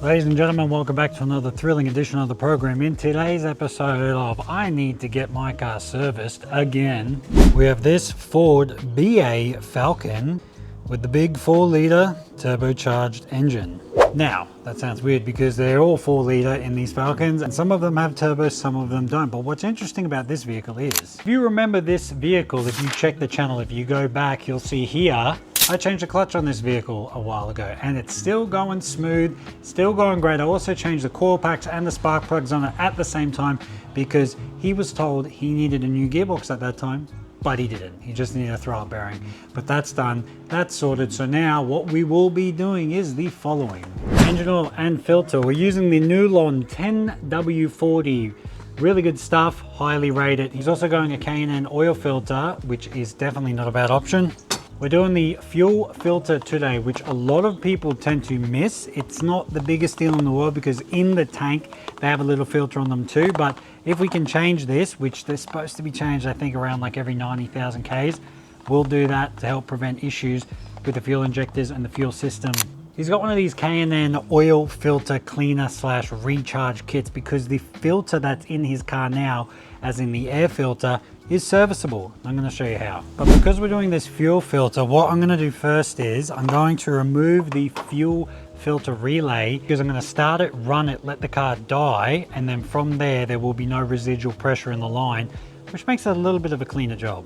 Ladies and gentlemen, welcome back to another thrilling edition of the program. In today's episode of I Need to Get My Car Serviced Again, we have this Ford BA Falcon with the big 4-litre turbocharged engine. Now, that sounds weird because they're all 4-litre in these Falcons, and some of them have turbo, some of them don't. But what's interesting about this vehicle is, if you remember this vehicle, if you check the channel, if you go back, you'll see here, I changed the clutch on this vehicle a while ago and it's still going smooth, still going great. I also changed the coil packs and the spark plugs on it at the same time because he was told he needed a new gearbox at that time, but he didn't. He just needed a throw-up bearing. But that's done, that's sorted. So now what we will be doing is the following. Engine oil and filter. We're using the Nulon 10W40. Really good stuff, highly rated. He's also going a K&N oil filter, which is definitely not a bad option. We're doing the fuel filter today, which a lot of people tend to miss. It's not the biggest deal in the world because in the tank, they have a little filter on them too. But if we can change this, which they're supposed to be changed, I think around like every 90,000 Ks, we'll do that to help prevent issues with the fuel injectors and the fuel system. He's got one of these K&N oil filter cleaner / recharge kits because the filter that's in his car now, as in the air filter, is serviceable. I'm going to show you how. But because we're doing this fuel filter, what I'm going to do first is I'm going to remove the fuel filter relay because I'm going to start it, run it, let the car die, and then from there will be no residual pressure in the line, which makes it a little bit of a cleaner job.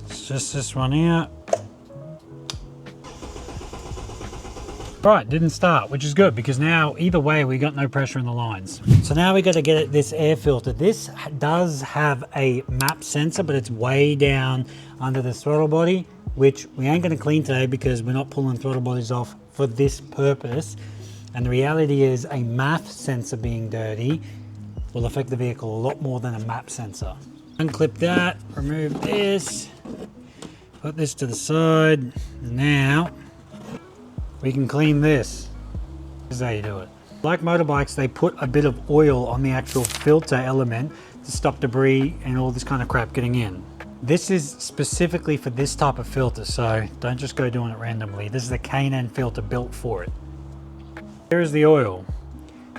It's just this one here. Right, didn't start, which is good because now either way we got no pressure in the lines. So now we got to get this air filter. This does have a map sensor, but it's way down under the throttle body, which we ain't going to clean today because we're not pulling throttle bodies off for this purpose. And the reality is a MAF sensor being dirty will affect the vehicle a lot more than a map sensor. Unclip that, remove this, put this to the side. Now we can clean this. This is how you do it. Like motorbikes, they put a bit of oil on the actual filter element to stop debris and all this kind of crap getting in. This is specifically for this type of filter, so don't just go doing it randomly. This is the K&N filter built for it. Here's the oil.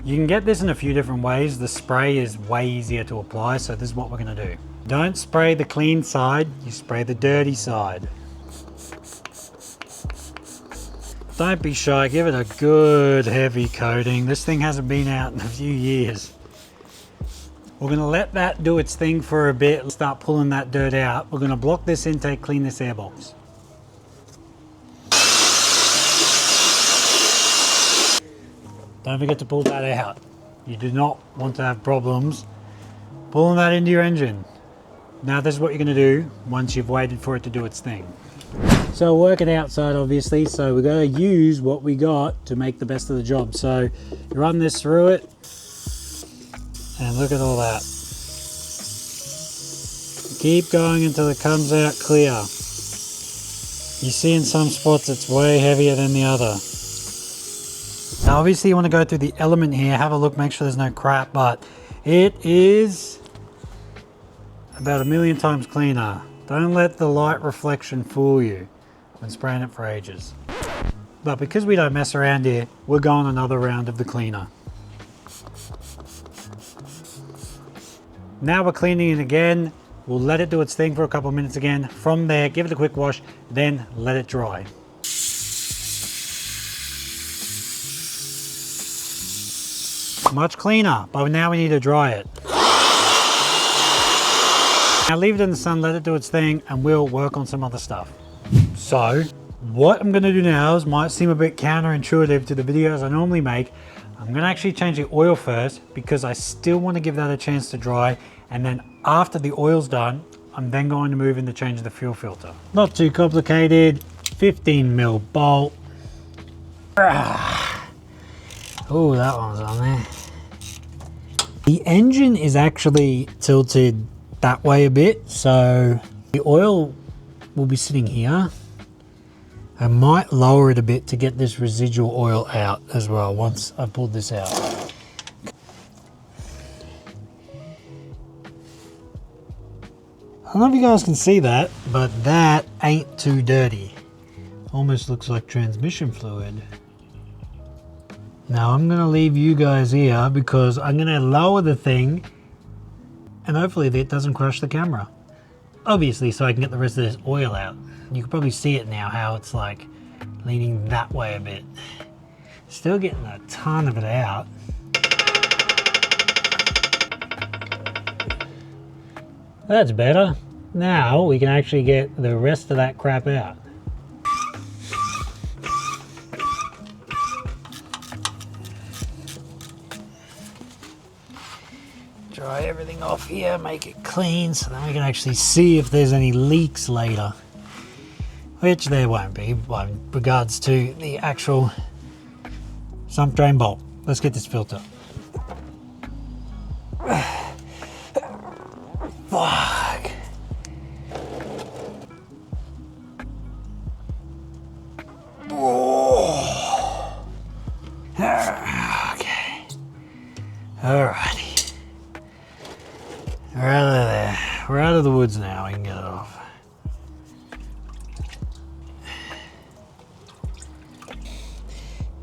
You can get this in a few different ways. The spray is way easier to apply, so this is what we're gonna do. Don't spray the clean side, you spray the dirty side. Don't be shy, give it a good heavy coating. This thing hasn't been out in a few years. We're gonna let that do its thing for a bit, start pulling that dirt out. We're gonna block this intake, clean this airbox. Don't forget to pull that out. You do not want to have problems pulling that into your engine. Now this is what you're gonna do once you've waited for it to do its thing. So we're working outside obviously, so we're going to use what we got to make the best of the job. So you run this through it and look at all that. Keep going until it comes out clear. You see in some spots it's way heavier than the other. Now obviously you want to go through the element here, have a look, make sure there's no crap, but it is about 1,000,000 times cleaner. Don't let the light reflection fool you. Been spraying it for ages. But because we don't mess around here, we're going another round of the cleaner. Now we're cleaning it again. We'll let it do its thing for a couple of minutes again. From there, give it a quick wash, then let it dry. Much cleaner, but now we need to dry it. Now leave it in the sun, let it do its thing, and we'll work on some other stuff. So, what I'm going to do now is might seem a bit counterintuitive to the videos I normally make. I'm going to actually change the oil first because I still want to give that a chance to dry, and then after the oil's done, I'm then going to move in to change the fuel filter. Not too complicated, 15mm bolt. Oh, that one's on there. The engine is actually tilted that way a bit, so the oil will be sitting here. I might lower it a bit to get this residual oil out as well once I pulled this out. I don't know if you guys can see that, but that ain't too dirty. Almost looks like transmission fluid. Now I'm gonna leave you guys here because I'm gonna lower the thing and hopefully that doesn't crush the camera. Obviously, so I can get the rest of this oil out. You can probably see it now, how it's like leaning that way a bit. Still getting a ton of it out. That's better. Now we can actually get the rest of that crap out. Dry everything off here, make it clean, so then we can actually see if there's any leaks later. Which there won't be, in regards to the actual sump drain bolt. Let's get this filter. Fuck. Oh. Okay. Alrighty. We're out of there. We're out of the woods now. We can get it off.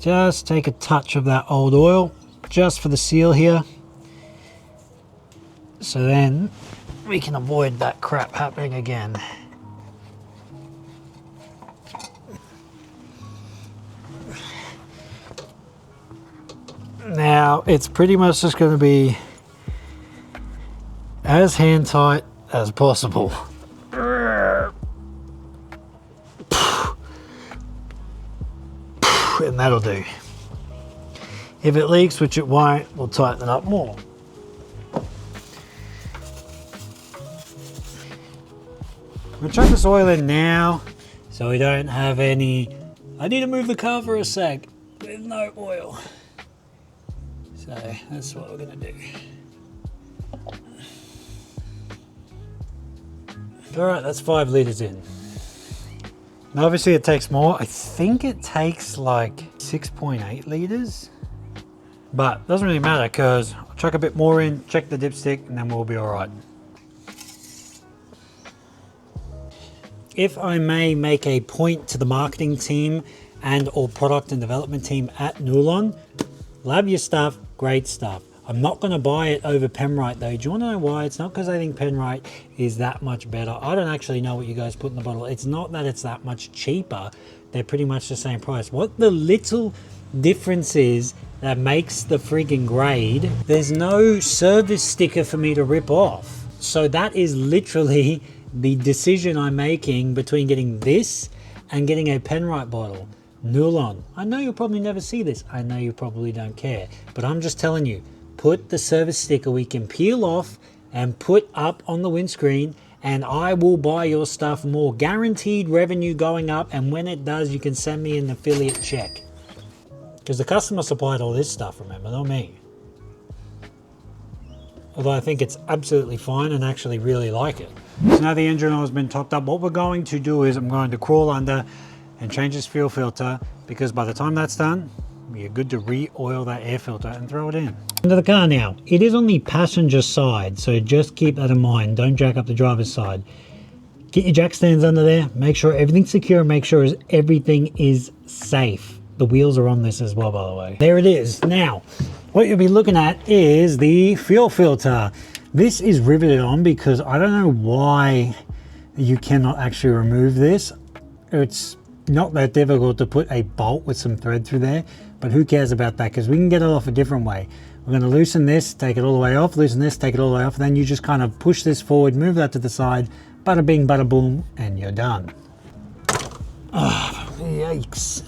Just take a touch of that old oil just for the seal here. So then we can avoid that crap happening again. Now it's pretty much just going to be as hand tight as possible. And that'll do. If it leaks, which it won't, we'll tighten it up more. We'll chuck this oil in now so we don't have any. I need to move the car for a sec with no oil. So that's what we're gonna do. Alright, that's 5 litres in. Now obviously it takes more. I think it takes like 6.8 litres. But it doesn't really matter because I'll chuck a bit more in, check the dipstick, and then we'll be alright. If I may make a point to the marketing team and or product and development team at Nulon, love your stuff, great stuff. I'm not going to buy it over Penrite though. Do you want to know why? It's not because I think Penrite is that much better. I don't actually know what you guys put in the bottle. It's not that it's that much cheaper. They're pretty much the same price. What the little difference is that makes the friggin' grade, there's no service sticker for me to rip off. So that is literally the decision I'm making between getting this and getting a Penrite bottle. Nulon. I know you'll probably never see this. I know you probably don't care. But I'm just telling you, put the service sticker we can peel off and put up on the windscreen, and I will buy your stuff more. Guaranteed revenue going up, and when it does, you can send me an affiliate check. Because the customer supplied all this stuff, remember, not me. Although I think it's absolutely fine and actually really like it. So now the engine oil has been topped up. What we're going to do is I'm going to crawl under and change this fuel filter, because by the time that's done, you're good to re-oil that air filter and throw it in. Into the car now. It is on the passenger side, so just keep that in mind. Don't jack up the driver's side. Get your jack stands under there. Make sure everything's secure. Make sure everything is safe. The wheels are on this as well, by the way. There it is. Now, what you'll be looking at is the fuel filter. This is riveted on because I don't know why you cannot actually remove this. It's not that difficult to put a bolt with some thread through there, but who cares about that, because we can get it off a different way. We're going to loosen this, take it all the way off, loosen this, take it all the way off, and then you just kind of push this forward, move that to the side, bada bing, bada boom, and you're done. Oh, yikes.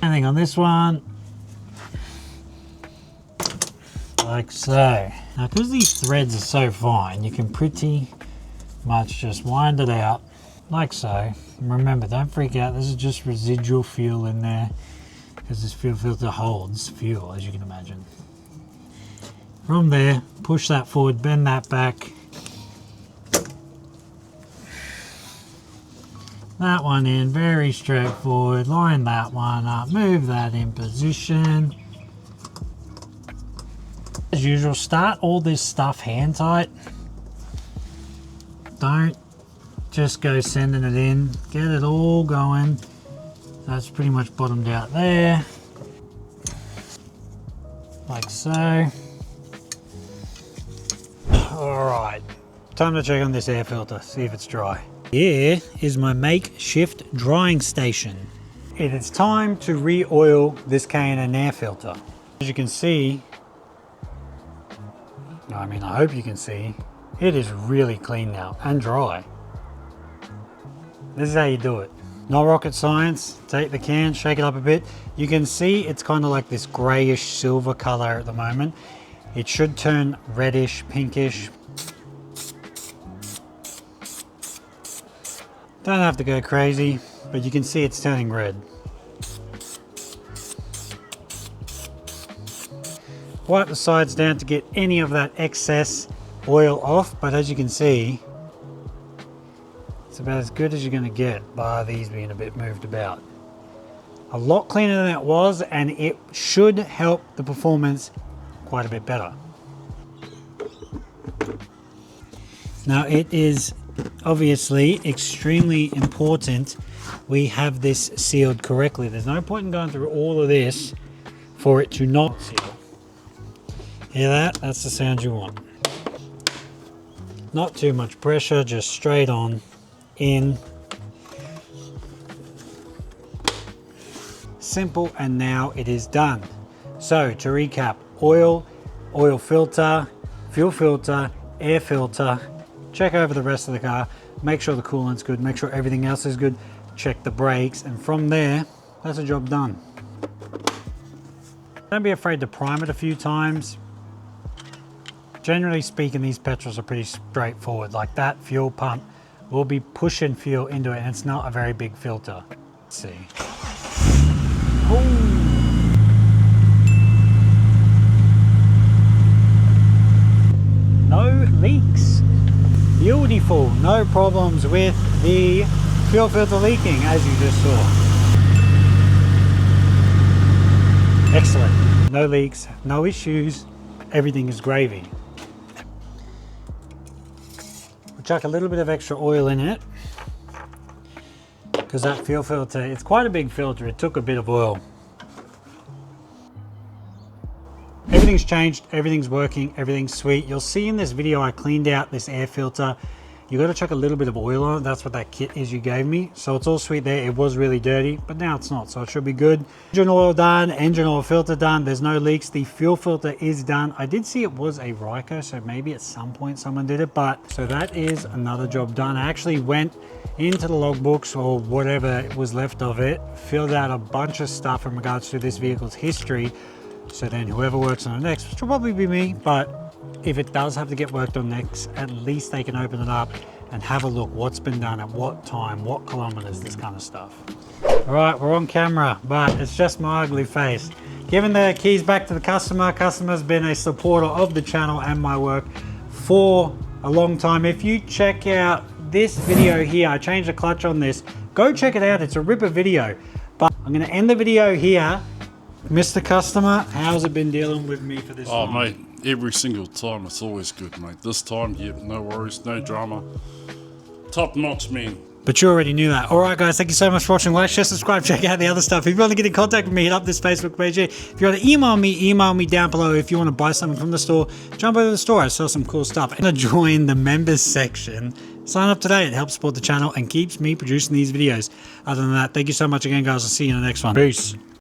Anything on this one, like so. Now, because these threads are so fine, you can pretty much just wind it out like so. And remember, don't freak out, this is just residual fuel in there, because this fuel filter holds fuel, as you can imagine. From there, push that forward, bend that back. That one in, very straightforward. Line that one up, move that in position. As usual, start all this stuff hand tight. Don't just go sending it in. Get it all going. That's pretty much bottomed out there. like so. All right, time to check on this air filter, see if it's dry. Here is my makeshift drying station. It is time to re-oil this K&N air filter. As you can see, I mean, I hope you can see, it is really clean now and dry. This is how you do it. Not rocket science. Take the can, shake it up a bit. You can see it's kind of like this grayish silver color at the moment. It should turn reddish, pinkish. Don't have to go crazy, but you can see it's turning red. Wipe the sides down to get any of that excess oil off, but as you can see, it's about as good as you're going to get, bar these being a bit moved about. A lot cleaner than it was, and it should help the performance quite a bit better. Now it is obviously extremely important we have this sealed correctly. There's no point in going through all of this for it to not seal. Hear that? That's the sound you want. Not too much pressure, just straight on, in. Simple, and now it is done. So to recap, oil filter, fuel filter, air filter, check over the rest of the car, make sure the coolant's good, make sure everything else is good, check the brakes, and from there, that's a job done. Don't be afraid to prime it a few times. Generally speaking, these petrols are pretty straightforward. Like that fuel pump will be pushing fuel into it, and it's not a very big filter. Let's see. Ooh. No leaks. Beautiful. No problems with the fuel filter leaking, as you just saw. Excellent. No leaks, no issues. Everything is gravy. We'll chuck a little bit of extra oil in it, because that fuel filter, it's quite a big filter. It took a bit of oil. Everything's changed, everything's working, everything's sweet. You'll see in this video I cleaned out this air filter. You got to chuck a little bit of oil on it. That's what that kit is you gave me. So it's all sweet there. It was really dirty, but now it's not, so it should be good. Engine oil done, engine oil filter done. There's no leaks. The fuel filter is done. I did see it was a Ryko, so maybe at some point someone did it, but so that is another job done. I actually went into the logbooks or whatever was left of it, filled out a bunch of stuff in regards to this vehicle's history. So then whoever works on it next, which will probably be me, but if it does have to get worked on next, at least they can open it up and have a look what's been done at what time, what kilometers, this kind of stuff. All right, we're on camera, but it's just my ugly face. Giving the keys back to the customer. Customer's been a supporter of the channel and my work for a long time. If you check out this video here, I changed the clutch on this. Go check it out, it's a ripper video. But I'm gonna end the video here. Mr. Customer, how's it been dealing with me for this long? Oh, mate, every single time it's always good, mate. This time, yeah, no worries, no drama. Top notch, man. But you already knew that. All right, guys, thank you so much for watching. Like, share, subscribe, check out the other stuff. If you want to get in contact with me, hit up this Facebook page here. If you want to email me down below. If you want to buy something from the store, jump over to the store. I sell some cool stuff. And join the members section. Sign up today. It helps support the channel and keeps me producing these videos. Other than that, thank you so much again, guys. I'll see you in the next one. Peace.